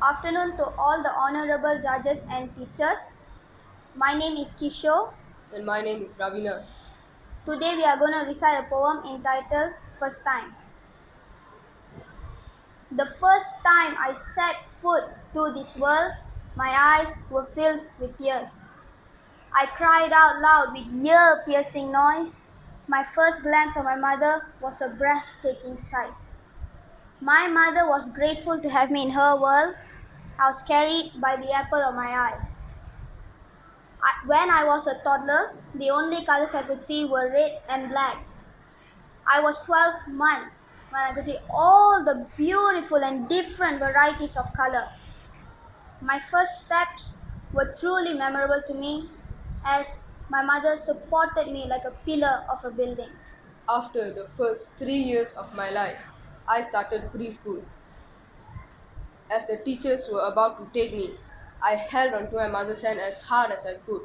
Afternoon to all the honorable judges and teachers. My name is Kishoore. And my name is Ravenas. Today we are going to recite a poem entitled First Time. The first time I set foot to this world, my eyes were filled with tears. I cried out loud with ear-piercing noise. My first glance at my mother was a breathtaking sight. My mother was grateful to have me in her world. I was carried by the apple of my eyes. When I was a toddler, the only colors I could see were red and black. I was 12 months when I could see all the beautiful and different varieties of color. My first steps were truly memorable to me as my mother supported me like a pillar of a building. After the first 3 years of my life, I started preschool. As the teachers were about to take me, I held onto my mother's hand as hard as I could.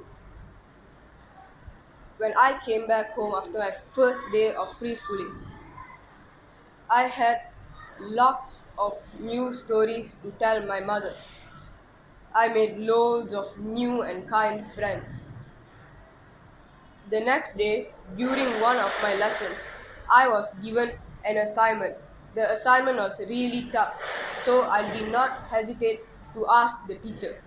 When I came back home after my first day of preschooling, I had lots of new stories to tell my mother. I made loads of new and kind friends. The next day, during one of my lessons, I was given an assignment. The assignment was really tough, so I did not hesitate to ask the teacher.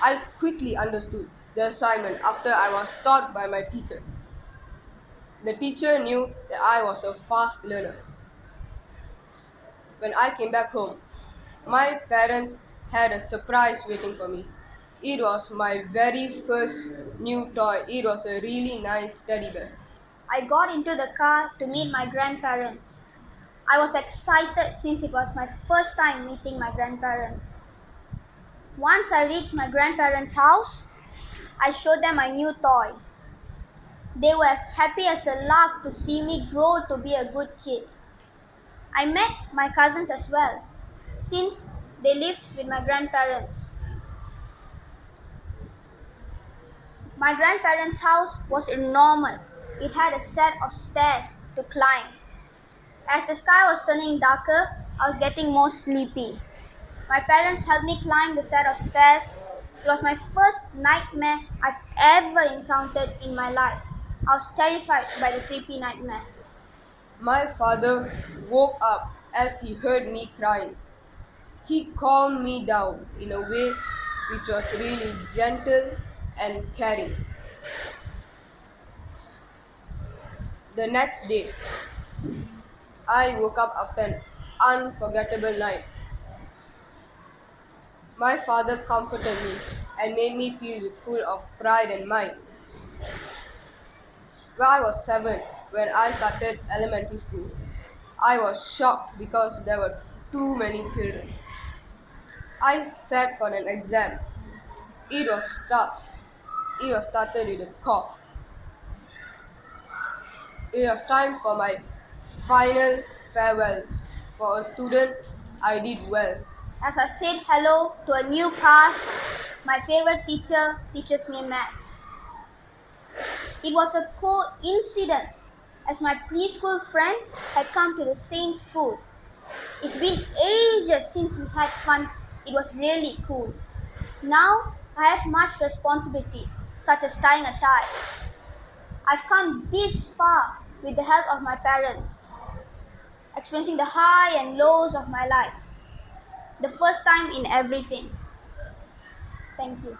I quickly understood the assignment after I was taught by my teacher. The teacher knew that I was a fast learner. When I came back home, my parents had a surprise waiting for me. It was my very first new toy. It was a really nice teddy bear. I got into the car to meet my grandparents. I was excited since it was my first time meeting my grandparents. Once I reached my grandparents' house, I showed them my new toy. They were as happy as a lark to see me grow to be a good kid. I met my cousins as well, since they lived with my grandparents. My grandparents' house was enormous. It had a set of stairs to climb. As the sky was turning darker, I was getting more sleepy. My parents helped me climb the set of stairs. It was my first nightmare I've ever encountered in my life. I was terrified by the creepy nightmare. My father woke up as he heard me crying. He calmed me down in a way which was really gentle and caring. The next day, I woke up after an unforgettable night. My father comforted me and made me feel full of pride and might. When I was 7, when I started elementary school, I was shocked because there were too many children. I sat for an exam. It was tough. It was started with a cough. It was time for my final farewells. For a student, I did well. As I said hello to a new class, my favorite teacher teaches me math. It was a coincidence as my preschool friend had come to the same school. It's been ages since we had fun. It was really cool. Now I have much responsibilities, such as tying a tie. I've come this far with the help of my parents, experiencing the high and lows of my life, the first time in everything. Thank you.